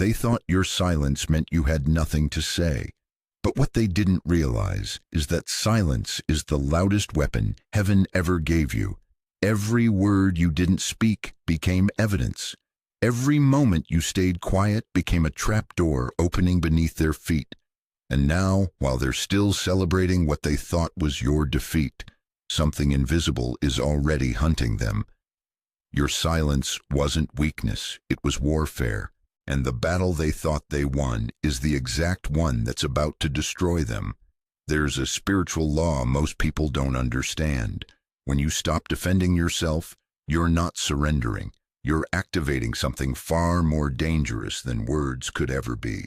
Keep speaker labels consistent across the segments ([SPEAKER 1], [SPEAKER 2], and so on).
[SPEAKER 1] They thought your silence meant you had nothing to say. But what they didn't realize is that silence is the loudest weapon heaven ever gave you. Every word you didn't speak became evidence. Every moment you stayed quiet became a trapdoor opening beneath their feet. And now, while they're still celebrating what they thought was your defeat, something invisible is already hunting them. Your silence wasn't weakness, it was warfare. And the battle they thought they won is the exact one that's about to destroy them. There's a spiritual law most people don't understand. When you stop defending yourself, you're not surrendering. You're activating something far more dangerous than words could ever be.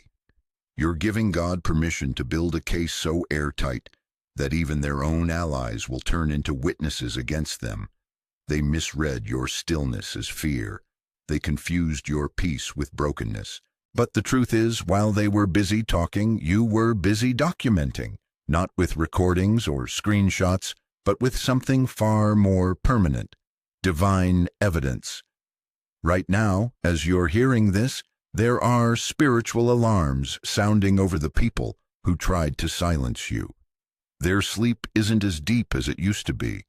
[SPEAKER 1] You're giving God permission to build a case so airtight that even their own allies will turn into witnesses against them. They misread your stillness as fear. They confused your peace with brokenness. But the truth is, while they were busy talking, you were busy documenting, not with recordings or screenshots, but with something far more permanent, divine evidence. Right now, as you're hearing this, there are spiritual alarms sounding over the people who tried to silence you. Their sleep isn't as deep as it used to be.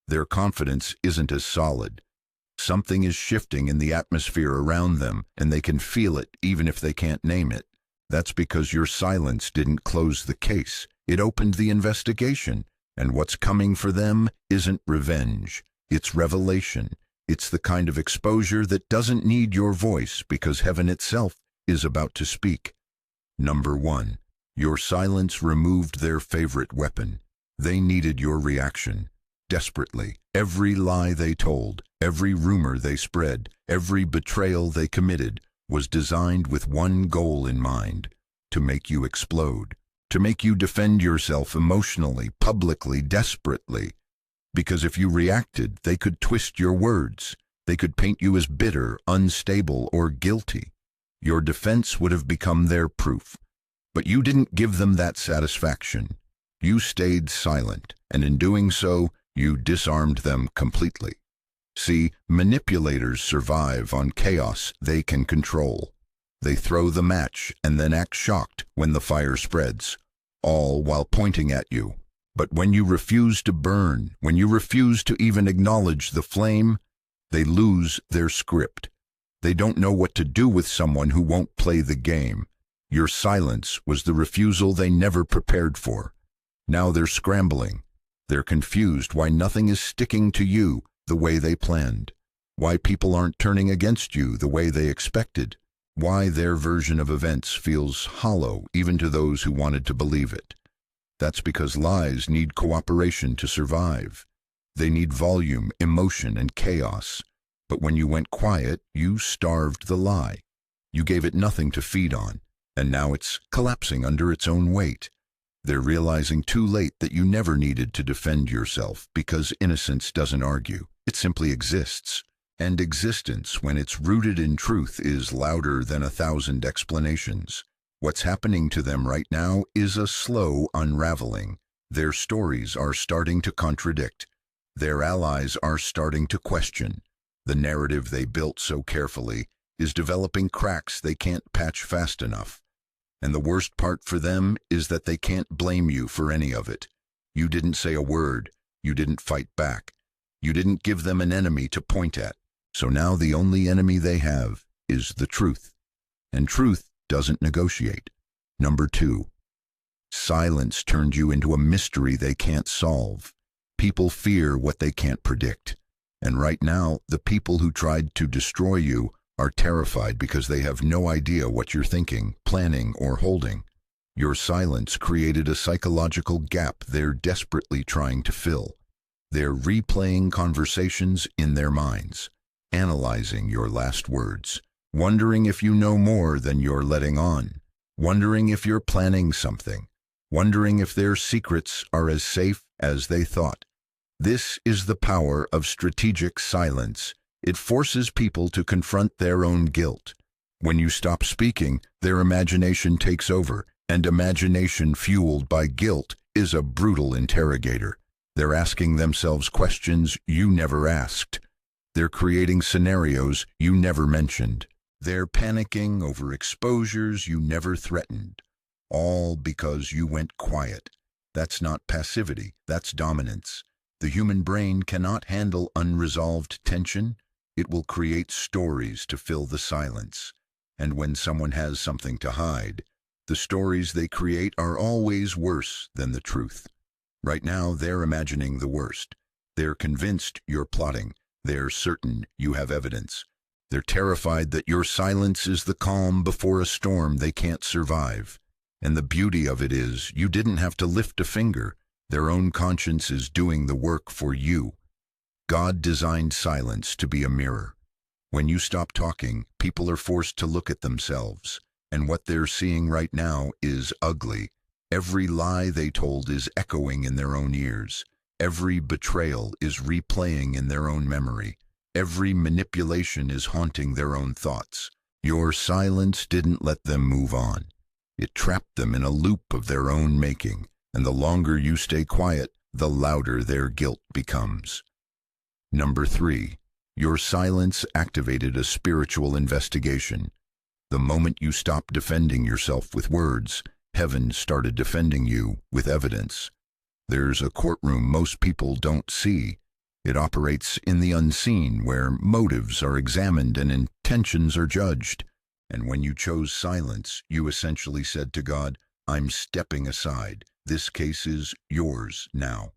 [SPEAKER 1] Their confidence isn't as solid. Something is shifting in the atmosphere around them, and they can feel it even if they can't name it. That's because your silence didn't close the case. It opened the investigation, and what's coming for them isn't revenge. It's revelation. It's the kind of exposure that doesn't need your voice because heaven itself is about to speak. Number 1. Your silence removed their favorite weapon. They needed your reaction. Desperately. Every lie they told, every rumor they spread, every betrayal they committed was designed with one goal in mind: to make you explode, to make you defend yourself emotionally, publicly, desperately. Because if you reacted, they could twist your words. They could paint you as bitter, unstable, or guilty. Your defense would have become their proof. But you didn't give them that satisfaction. You stayed silent, and in doing so, you disarmed them completely. See, manipulators survive on chaos they can control. They throw the match and then act shocked when the fire spreads, all while pointing at you. But when you refuse to burn, when you refuse to even acknowledge the flame, they lose their script. They don't know what to do with someone who won't play the game. Your silence was the refusal they never prepared for. Now they're scrambling. They're confused why nothing is sticking to you the way they planned, why people aren't turning against you the way they expected, why their version of events feels hollow even to those who wanted to believe it. That's because lies need cooperation to survive. They need volume, emotion, and chaos. But when you went quiet, you starved the lie. You gave it nothing to feed on, and now it's collapsing under its own weight. They're realizing too late that you never needed to defend yourself because innocence doesn't argue. It simply exists. And existence, when it's rooted in truth, is louder than 1,000 explanations. What's happening to them right now is a slow unraveling. Their stories are starting to contradict. Their allies are starting to question. The narrative they built so carefully is developing cracks they can't patch fast enough. And the worst part for them is that they can't blame you for any of it. You didn't say a word. You didn't fight back. You didn't give them an enemy to point at. So now the only enemy they have is the truth. And truth doesn't negotiate. Number 2. Silence turned you into a mystery they can't solve. People fear what they can't predict. And right now, the people who tried to destroy you are terrified because they have no idea what you're thinking, planning, or holding. Your silence created a psychological gap they're desperately trying to fill. They're replaying conversations in their minds, analyzing your last words, wondering if you know more than you're letting on, wondering if you're planning something, wondering if their secrets are as safe as they thought. This is the power of strategic silence. It forces people to confront their own guilt. When you stop speaking, their imagination takes over, and imagination fueled by guilt is a brutal interrogator. They're asking themselves questions you never asked. They're creating scenarios you never mentioned. They're panicking over exposures you never threatened, all because you went quiet. That's not passivity, that's dominance. The human brain cannot handle unresolved tension. It will create stories to fill the silence. And when someone has something to hide, the stories they create are always worse than the truth. Right now, they're imagining the worst. They're convinced you're plotting. They're certain you have evidence. They're terrified that your silence is the calm before a storm they can't survive. And the beauty of it is, you didn't have to lift a finger. Their own conscience is doing the work for you. God designed silence to be a mirror. When you stop talking, people are forced to look at themselves. And what they're seeing right now is ugly. Every lie they told is echoing in their own ears. Every betrayal is replaying in their own memory. Every manipulation is haunting their own thoughts. Your silence didn't let them move on. It trapped them in a loop of their own making, and the longer you stay quiet, the louder their guilt becomes. Number 3, your silence activated a spiritual investigation. The moment you stopped defending yourself with words, heaven started defending you with evidence. There's a courtroom most people don't see. It operates in the unseen, where motives are examined and intentions are judged. And when you chose silence, you essentially said to God, I'm stepping aside. This case is yours now.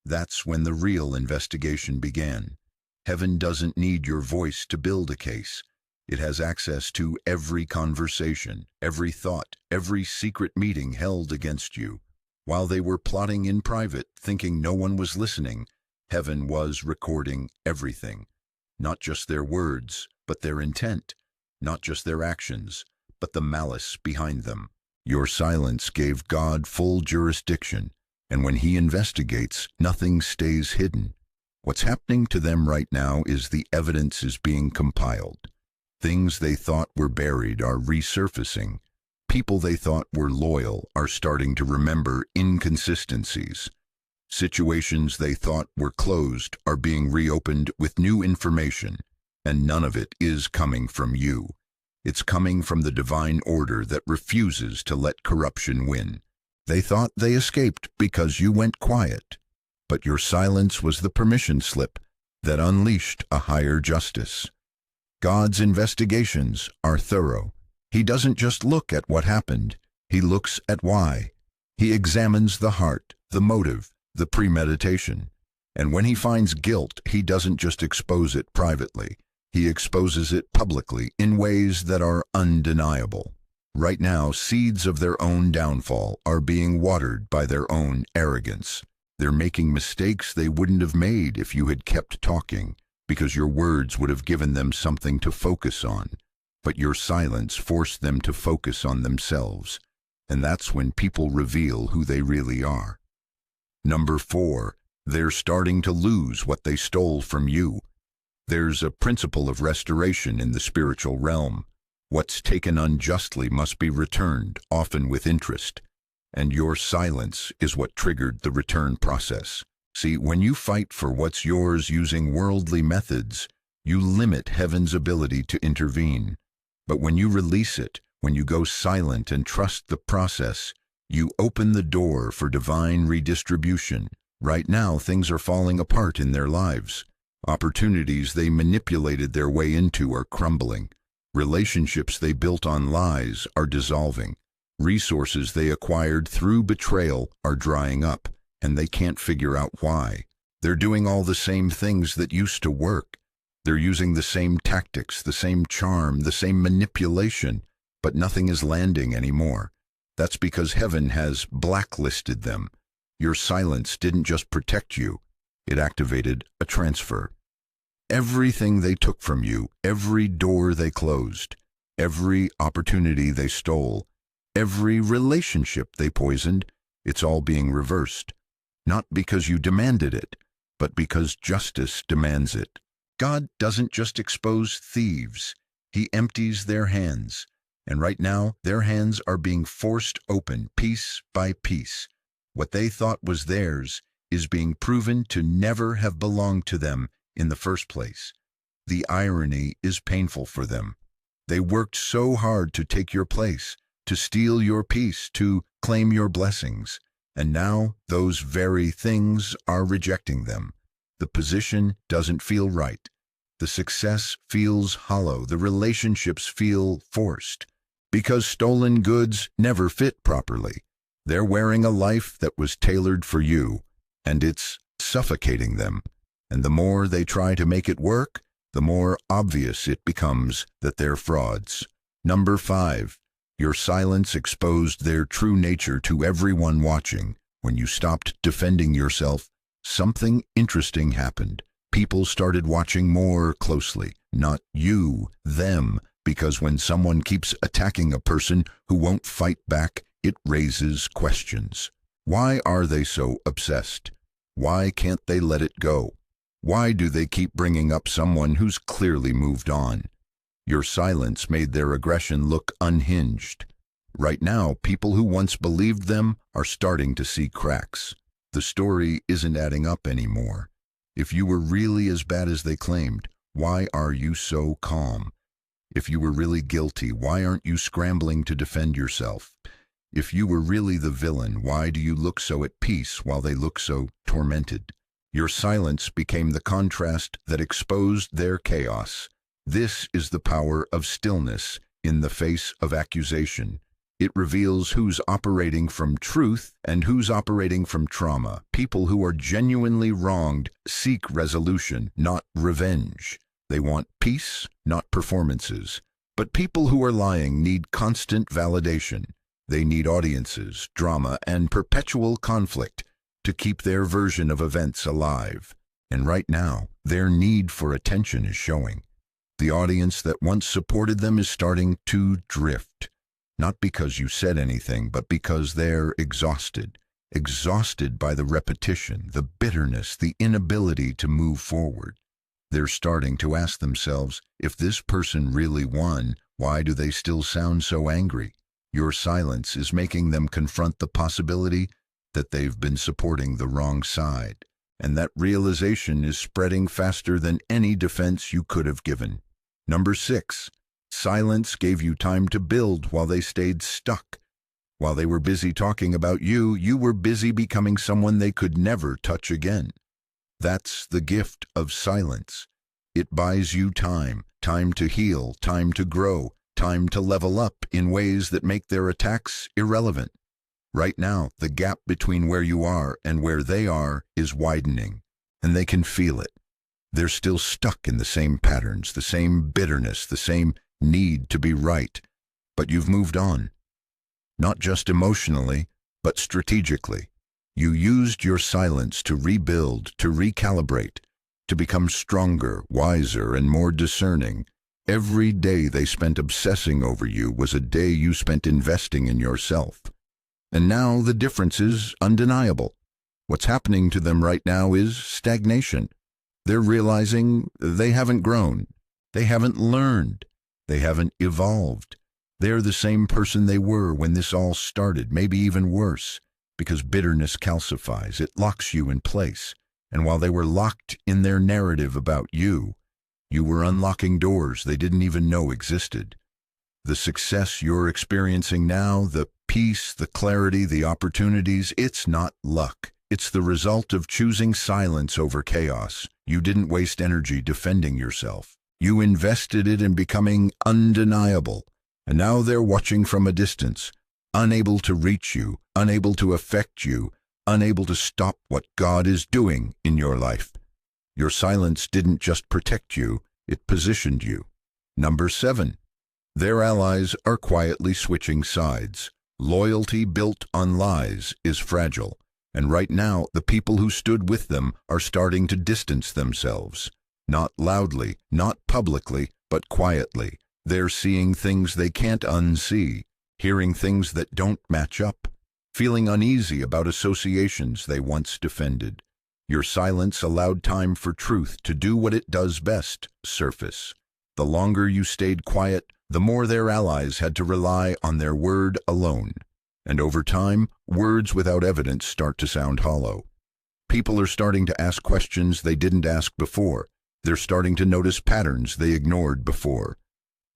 [SPEAKER 1] That's when the real investigation began. Heaven doesn't need your voice to build a case. It has access to every conversation, every thought, every secret meeting held against you. While they were plotting in private, thinking no one was listening, heaven was recording everything. Not just their words, but their intent. Not just their actions, but the malice behind them. Your silence gave God full jurisdiction, and when He investigates, nothing stays hidden. What's happening to them right now is the evidence is being compiled. Things they thought were buried are resurfacing. People they thought were loyal are starting to remember inconsistencies. Situations they thought were closed are being reopened with new information, and none of it is coming from you. It's coming from the divine order that refuses to let corruption win. They thought they escaped because you went quiet, but your silence was the permission slip that unleashed a higher justice. God's investigations are thorough. He doesn't just look at what happened, He looks at why. He examines the heart, the motive, the premeditation. And when He finds guilt, He doesn't just expose it privately. He exposes it publicly in ways that are undeniable. Right now, seeds of their own downfall are being watered by their own arrogance. They're making mistakes they wouldn't have made if you had kept talking, because your words would have given them something to focus on. But your silence forced them to focus on themselves, and that's when people reveal who they really are. Number 4, they're starting to lose what they stole from you. There's a principle of restoration in the spiritual realm. What's taken unjustly must be returned, often with interest. And your silence is what triggered the return process. See, when you fight for what's yours using worldly methods, you limit heaven's ability to intervene. But when you release it, when you go silent and trust the process, you open the door for divine redistribution. Right now, things are falling apart in their lives. Opportunities they manipulated their way into are crumbling. Relationships they built on lies are dissolving. Resources they acquired through betrayal are drying up, and they can't figure out why. They're doing all the same things that used to work. They're using the same tactics, the same charm, the same manipulation, but nothing is landing anymore. That's because heaven has blacklisted them. Your silence didn't just protect you, it activated a transfer. Everything they took from you, every door they closed, every opportunity they stole, every relationship they poisoned, it's all being reversed. Not because you demanded it, but because justice demands it. God doesn't just expose thieves, He empties their hands. And right now, their hands are being forced open piece by piece. What they thought was theirs is being proven to never have belonged to them in the first place. The irony is painful for them. They worked so hard to take your place, to steal your peace, to claim your blessings. And now those very things are rejecting them. The position doesn't feel right. The success feels hollow. The relationships feel forced. Because stolen goods never fit properly. They're wearing a life that was tailored for you, and it's suffocating them. And the more they try to make it work, the more obvious it becomes that they're frauds. Number 5. Your silence exposed their true nature to everyone watching. When you stopped defending yourself, something interesting happened. People started watching more closely. Not you, them. Because when someone keeps attacking a person who won't fight back, it raises questions. Why are they so obsessed? Why can't they let it go? Why do they keep bringing up someone who's clearly moved on? Your silence made their aggression look unhinged. Right now, people who once believed them are starting to see cracks. The story isn't adding up anymore. If you were really as bad as they claimed, why are you so calm? If you were really guilty, why aren't you scrambling to defend yourself? If you were really the villain, why do you look so at peace while they look so tormented? Your silence became the contrast that exposed their chaos. This is the power of stillness in the face of accusation. It reveals who's operating from truth and who's operating from trauma. People who are genuinely wronged seek resolution, not revenge. They want peace, not performances. But people who are lying need constant validation. They need audiences, drama, and perpetual conflict to keep their version of events alive. And right now, their need for attention is showing. The audience that once supported them is starting to drift. Not because you said anything, but because they're exhausted. Exhausted by the repetition, the bitterness, the inability to move forward. They're starting to ask themselves, if this person really won, why do they still sound so angry? Your silence is making them confront the possibility that they've been supporting the wrong side. And that realization is spreading faster than any defense you could have given. Number 6. Silence gave you time to build while they stayed stuck. While they were busy talking about you, you were busy becoming someone they could never touch again. That's the gift of silence. It buys you time, time to heal, time to grow, time to level up in ways that make their attacks irrelevant. Right now, the gap between where you are and where they are is widening, and they can feel it. They're still stuck in the same patterns, the same bitterness, the same need to be right. But you've moved on. Not just emotionally, but strategically. You used your silence to rebuild, to recalibrate, to become stronger, wiser, and more discerning. Every day they spent obsessing over you was a day you spent investing in yourself. And now the difference is undeniable. What's happening to them right now is stagnation. They're realizing they haven't grown. They haven't learned. They haven't evolved. They're the same person they were when this all started, maybe even worse, because bitterness calcifies. It locks you in place. And while they were locked in their narrative about you, you were unlocking doors they didn't even know existed. The success you're experiencing now, the peace, the clarity, the opportunities, it's not luck. It's the result of choosing silence over chaos. You didn't waste energy defending yourself. You invested it in becoming undeniable. And now they're watching from a distance, unable to reach you, unable to affect you, unable to stop what God is doing in your life. Your silence didn't just protect you, it positioned you. Number 7. Their allies are quietly switching sides. Loyalty built on lies is fragile. And right now, the people who stood with them are starting to distance themselves. Not loudly, not publicly, but quietly. They're seeing things they can't unsee, hearing things that don't match up, feeling uneasy about associations they once defended. Your silence allowed time for truth to do what it does best, surface. The longer you stayed quiet, the more their allies had to rely on their word alone. And over time, words without evidence start to sound hollow. People are starting to ask questions they didn't ask before. They're starting to notice patterns they ignored before.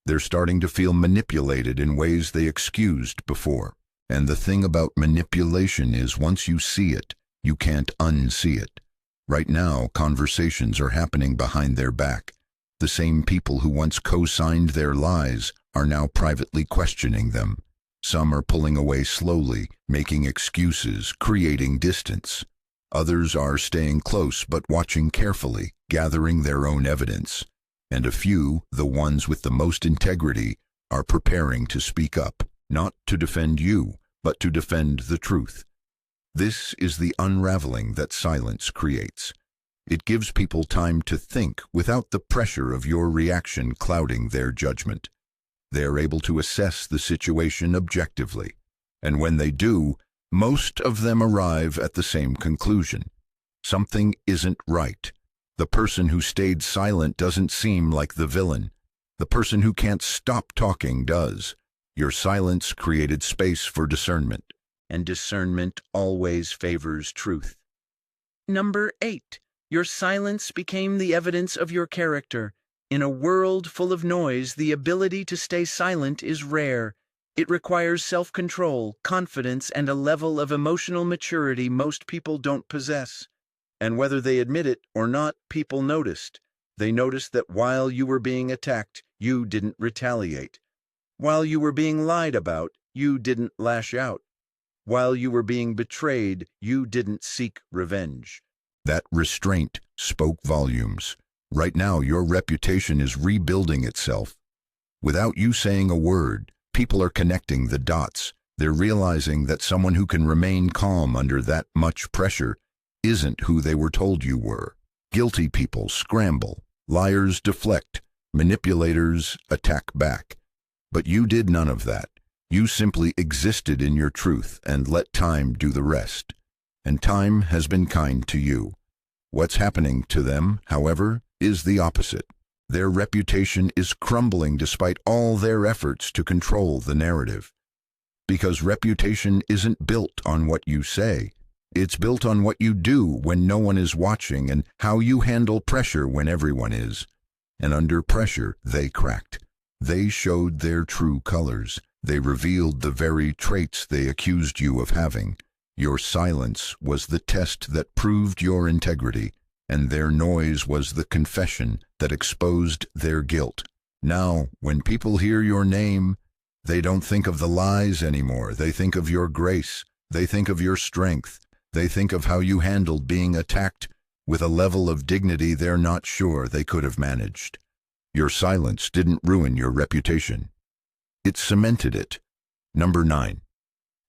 [SPEAKER 1] They're starting to feel manipulated in ways they excused before. And the thing about manipulation is once you see it, you can't unsee it. Right now, conversations are happening behind their back. The same people who once co-signed their lies are now privately questioning them. Some are pulling away slowly, making excuses, creating distance. Others are staying close but watching carefully, gathering their own evidence. And a few, the ones with the most integrity, are preparing to speak up, not to defend you, but to defend the truth. This is the unraveling that silence creates. It gives people time to think without the pressure of your reaction clouding their judgment. They are able to assess the situation objectively, and when they do, most of them arrive at the same conclusion. Something isn't right. The person who stayed silent doesn't seem like the villain. The person who can't stop talking does. Your silence created space for discernment, and discernment always favors truth.
[SPEAKER 2] Number 8. Your silence became the evidence of your character. In a world full of noise, the ability to stay silent is rare. It requires self-control, confidence, and a level of emotional maturity most people don't possess. And whether they admit it or not, people noticed. They noticed that while you were being attacked, you didn't retaliate. While you were being lied about, you didn't lash out. While you were being betrayed, you didn't seek revenge.
[SPEAKER 1] That restraint spoke volumes. Right now, your reputation is rebuilding itself. Without you saying a word, people are connecting the dots. They're realizing that someone who can remain calm under that much pressure isn't who they were told you were. Guilty people scramble, liars deflect, manipulators attack back. But you did none of that. You simply existed in your truth and let time do the rest. And time has been kind to you. What's happening to them, however, is the opposite. Their reputation is crumbling despite all their efforts to control the narrative. Because reputation isn't built on what you say. It's built on what you do when no one is watching and how you handle pressure when everyone is. And under pressure, they cracked. They showed their true colors. They revealed the very traits they accused you of having. Your silence was the test that proved your integrity, and their noise was the confession that exposed their guilt. Now, when people hear your name, they don't think of the lies anymore. They think of your grace. They think of your strength. They think of how you handled being attacked with a level of dignity they're not sure they could have managed. Your silence didn't ruin your reputation. It cemented it. Number 9.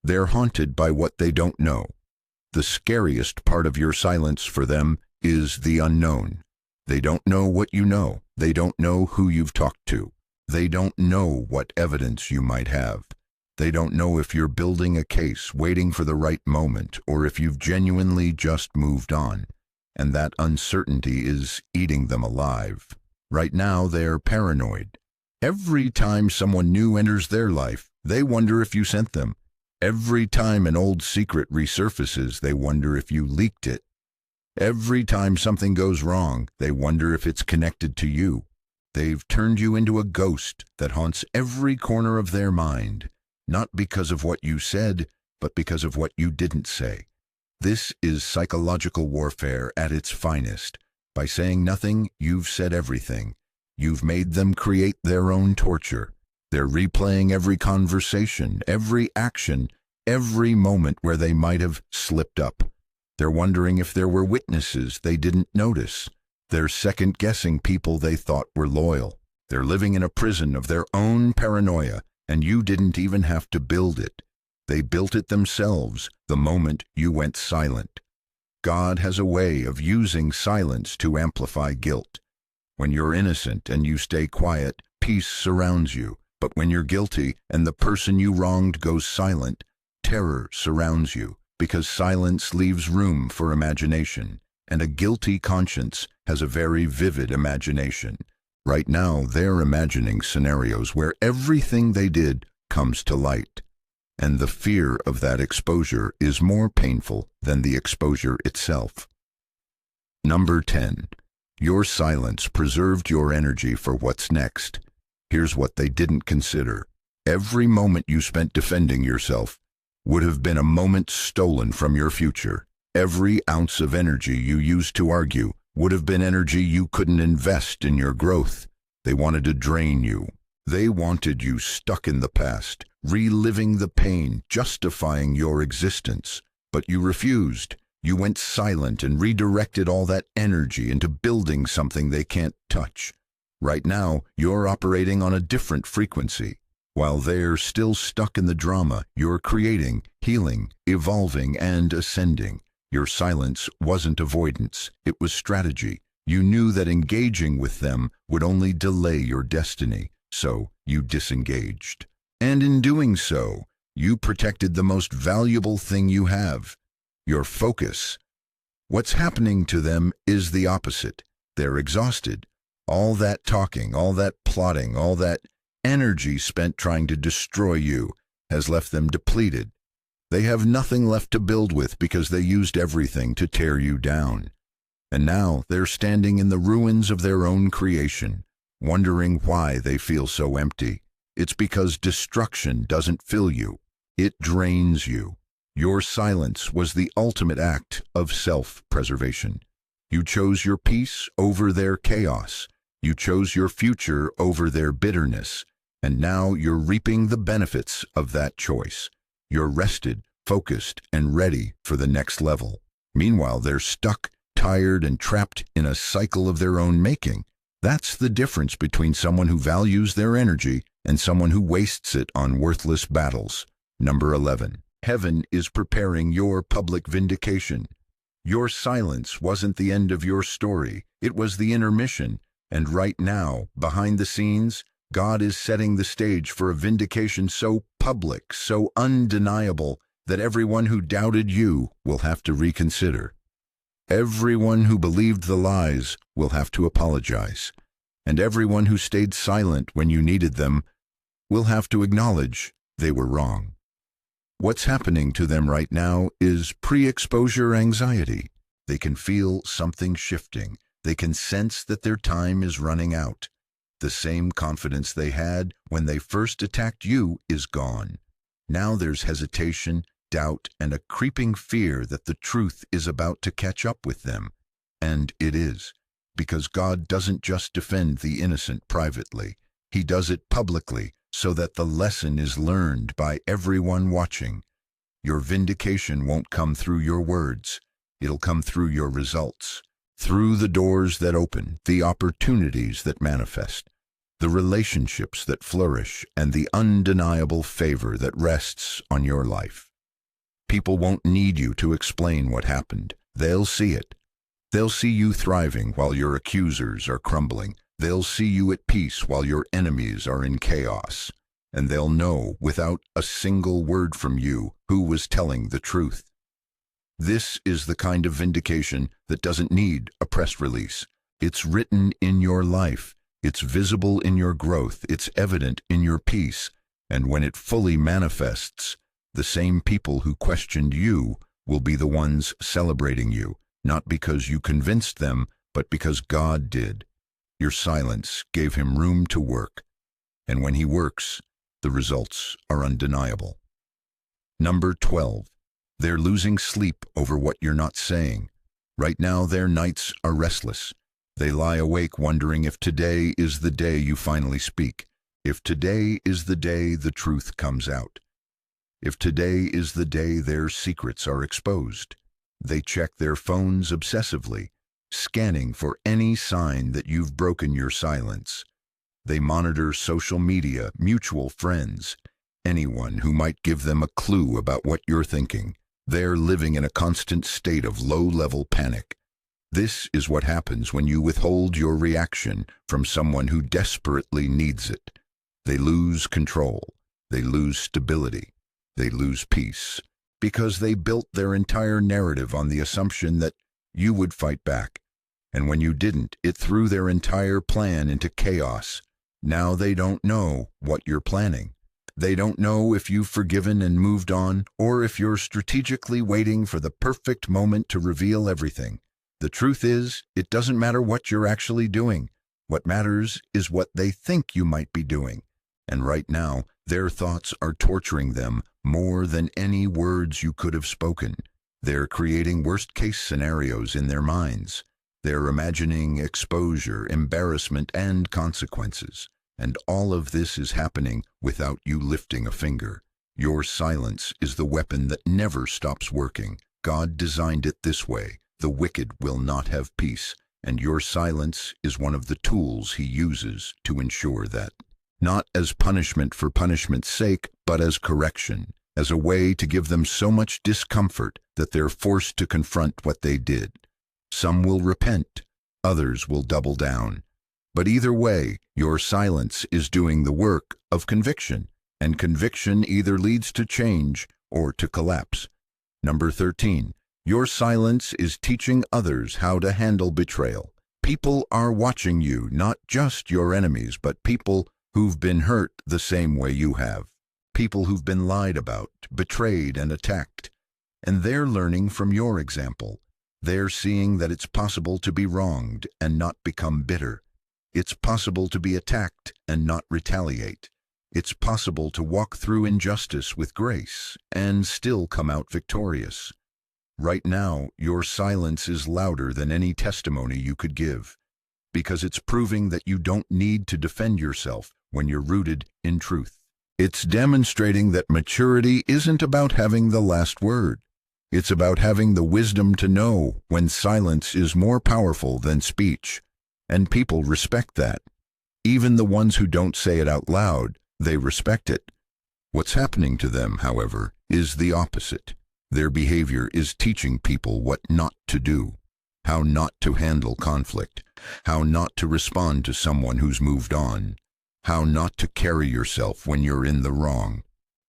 [SPEAKER 1] They're haunted by what they don't know. The scariest part of your silence for them is the unknown. They don't know what you know. They don't know who you've talked to. They don't know what evidence you might have. They don't know if you're building a case, waiting for the right moment, or if you've genuinely just moved on. And that uncertainty is eating them alive. Right now, they're paranoid. Every time someone new enters their life, they wonder if you sent them. Every time an old secret resurfaces, they wonder if you leaked it. Every time something goes wrong, they wonder if it's connected to you. They've turned you into a ghost that haunts every corner of their mind, not because of what you said, but because of what you didn't say. This is psychological warfare at its finest. By saying nothing, you've said everything. You've made them create their own torture. They're replaying every conversation, every action, every moment where they might have slipped up. They're wondering if there were witnesses they didn't notice. They're second-guessing people they thought were loyal. They're living in a prison of their own paranoia, and you didn't even have to build it. They built it themselves the moment you went silent. God has a way of using silence to amplify guilt. When you're innocent and you stay quiet, peace surrounds you. But when you're guilty and the person you wronged goes silent, terror surrounds you, because silence leaves room for imagination, and a guilty conscience has a very vivid imagination. Right now, they're imagining scenarios where everything they did comes to light, and the fear of that exposure is more painful than the exposure itself. Number 10. Your silence preserved your energy for what's next. Here's what they didn't consider. Every moment you spent defending yourself would have been a moment stolen from your future. Every ounce of energy you used to argue would have been energy you couldn't invest in your growth. They wanted to drain you. They wanted you stuck in the past, reliving the pain, justifying your existence. But you refused. You went silent and redirected all that energy into building something they can't touch. Right now, you're operating on a different frequency. While they're still stuck in the drama, you're creating, healing, evolving, and ascending. Your silence wasn't avoidance, it was strategy. You knew that engaging with them would only delay your destiny, so you disengaged. And in doing so, you protected the most valuable thing you have, your focus. What's happening to them is the opposite. They're exhausted. All that talking, all that plotting, all that energy spent trying to destroy you has left them depleted. They have nothing left to build with because they used everything to tear you down. And now they're standing in the ruins of their own creation, wondering why they feel so empty. It's because destruction doesn't fill you. It drains you. Your silence was the ultimate act of self-preservation. You chose your peace over their chaos. You chose your future over their bitterness. And now you're reaping the benefits of that choice. You're rested, focused, and ready for the next level. Meanwhile, they're stuck, tired, and trapped in a cycle of their own making. That's the difference between someone who values their energy and someone who wastes it on worthless battles. Number 11. Heaven is preparing your public vindication. Your silence wasn't the end of your story. It was the intermission. And right now, behind the scenes, God is setting the stage for a vindication so public, so undeniable, that everyone who doubted you will have to reconsider. Everyone who believed the lies will have to apologize. And everyone who stayed silent when you needed them will have to acknowledge they were wrong. What's happening to them right now is pre-exposure anxiety. They can feel something shifting. They can sense that their time is running out. The same confidence they had when they first attacked you is gone. Now there's hesitation, doubt, and a creeping fear that the truth is about to catch up with them. And it is, because God doesn't just defend the innocent privately. He does it publicly so that the lesson is learned by everyone watching. Your vindication won't come through your words. It'll come through your results. Through the doors that open, the opportunities that manifest, the relationships that flourish, and the undeniable favor that rests on your life. People won't need you to explain what happened. They'll see it. They'll see you thriving while your accusers are crumbling. They'll see you at peace while your enemies are in chaos. And they'll know, without a single word from you, who was telling the truth. This is the kind of vindication that doesn't need a press release. It's written in your life. It's visible in your growth. It's evident in your peace. And when it fully manifests, the same people who questioned you will be the ones celebrating you, not because you convinced them, but because God did. Your silence gave him room to work. And when he works, the results are undeniable. Number 12. They're losing sleep over what you're not saying. Right now, their nights are restless. They lie awake wondering if today is the day you finally speak, if today is the day the truth comes out, if today is the day their secrets are exposed. They check their phones obsessively, scanning for any sign that you've broken your silence. They monitor social media, mutual friends, anyone who might give them a clue about what you're thinking. They're living in a constant state of low-level panic. This is what happens when you withhold your reaction from someone who desperately needs it. They lose control. They lose stability. They lose peace. Because they built their entire narrative on the assumption that you would fight back. And when you didn't, it threw their entire plan into chaos. Now they don't know what you're planning. They don't know if you've forgiven and moved on, or if you're strategically waiting for the perfect moment to reveal everything. The truth is, it doesn't matter what you're actually doing. What matters is what they think you might be doing. And right now, their thoughts are torturing them more than any words you could have spoken. They're creating worst-case scenarios in their minds. They're imagining exposure, embarrassment, and consequences. And all of this is happening without you lifting a finger. Your silence is the weapon that never stops working. God designed it this way. The wicked will not have peace, and your silence is one of the tools he uses to ensure that. Not as punishment for punishment's sake, but as correction, as a way to give them so much discomfort that they're forced to confront what they did. Some will repent, others will double down. But either way, your silence is doing the work of conviction, and conviction either leads to change or to collapse. Number 13. Your silence is teaching others how to handle betrayal. People are watching you, not just your enemies, but people who've been hurt the same way you have. People who've been lied about, betrayed, and attacked. And they're learning from your example. They're seeing that it's possible to be wronged and not become bitter. It's possible to be attacked and not retaliate. It's possible to walk through injustice with grace and still come out victorious. Right now, your silence is louder than any testimony you could give, because it's proving that you don't need to defend yourself when you're rooted in truth. It's demonstrating that maturity isn't about having the last word. It's about having the wisdom to know when silence is more powerful than speech, and people respect that. Even the ones who don't say it out loud, they respect it. What's happening to them, however, is the opposite. Their behavior is teaching people what not to do, how not to handle conflict, how not to respond to someone who's moved on, how not to carry yourself when you're in the wrong.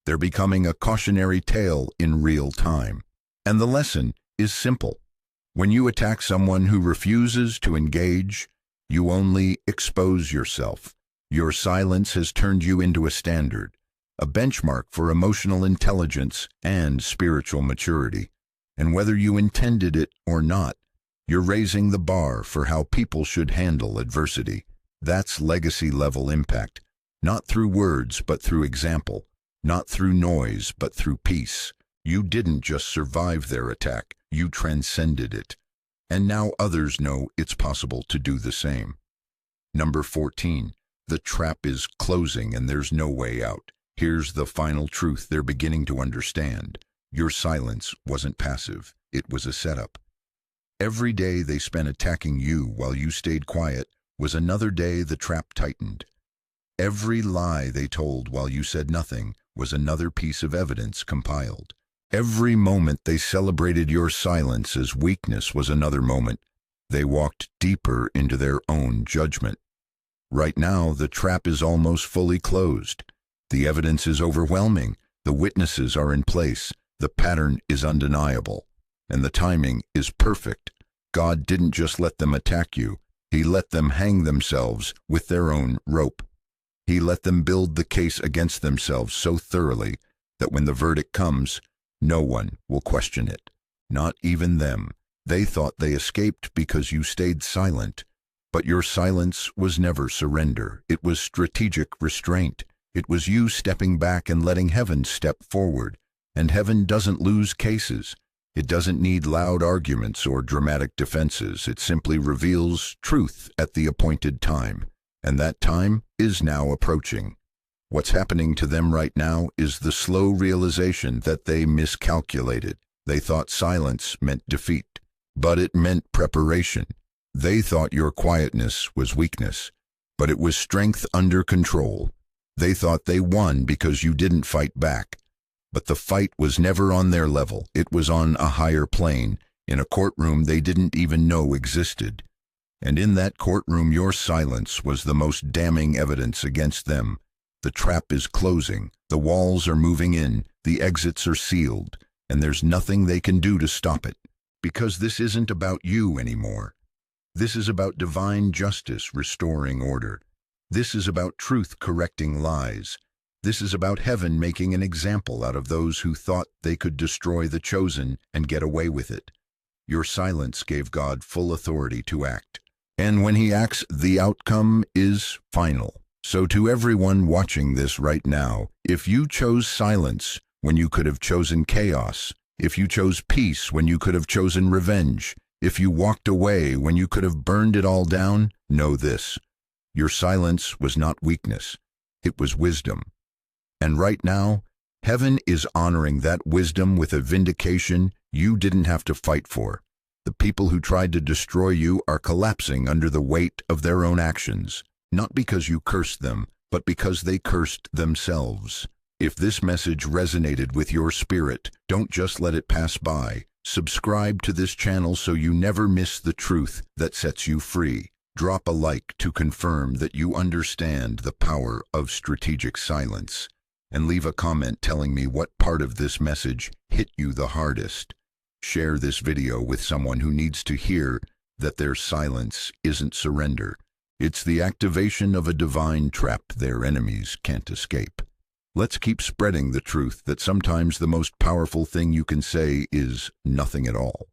[SPEAKER 1] They're becoming a cautionary tale in real time. And the lesson is simple. When you attack someone who refuses to engage, you only expose yourself. Your silence has turned you into a standard, a benchmark for emotional intelligence and spiritual maturity. And whether you intended it or not, you're raising the bar for how people should handle adversity. That's legacy-level impact, not through words but through example, not through noise but through peace. You didn't just survive their attack, you transcended it. And now others know it's possible to do the same. Number 14. The trap is closing and there's no way out. Here's the final truth they're beginning to understand. Your silence wasn't passive, it was a setup. Every day they spent attacking you while you stayed quiet was another day the trap tightened. Every lie they told while you said nothing was another piece of evidence compiled. Every moment they celebrated your silence as weakness was another moment they walked deeper into their own judgment. Right now, the trap is almost fully closed. The evidence is overwhelming. The witnesses are in place. The pattern is undeniable. And the timing is perfect. God didn't just let them attack you. He let them hang themselves with their own rope. He let them build the case against themselves so thoroughly that when the verdict comes, no one will question it. Not even them. They thought they escaped because you stayed silent. But your silence was never surrender. It was strategic restraint. It was you stepping back and letting heaven step forward. And heaven doesn't lose cases. It doesn't need loud arguments or dramatic defenses. It simply reveals truth at the appointed time. And that time is now approaching. What's happening to them right now is the slow realization that they miscalculated. They thought silence meant defeat, but it meant preparation. They thought your quietness was weakness, but it was strength under control. They thought they won because you didn't fight back. But the fight was never on their level. It was on a higher plane, in a courtroom they didn't even know existed. And in that courtroom, your silence was the most damning evidence against them. The trap is closing, the walls are moving in, the exits are sealed, and there's nothing they can do to stop it. Because this isn't about you anymore. This is about divine justice restoring order. This is about truth correcting lies. This is about heaven making an example out of those who thought they could destroy the chosen and get away with it. Your silence gave God full authority to act. And when he acts, the outcome is final. So to everyone watching this right now, if you chose silence when you could have chosen chaos, if you chose peace when you could have chosen revenge, if you walked away when you could have burned it all down, know this: your silence was not weakness, it was wisdom. And right now, heaven is honoring that wisdom with a vindication you didn't have to fight for. The people who tried to destroy you are collapsing under the weight of their own actions, not because you cursed them, but because they cursed themselves. If this message resonated with your spirit, don't just let it pass by. Subscribe to this channel so you never miss the truth that sets you free. Drop a like to confirm that you understand the power of strategic silence. And leave a comment telling me what part of this message hit you the hardest. Share this video with someone who needs to hear that their silence isn't surrender. It's the activation of a divine trap their enemies can't escape. Let's keep spreading the truth that sometimes the most powerful thing you can say is nothing at all.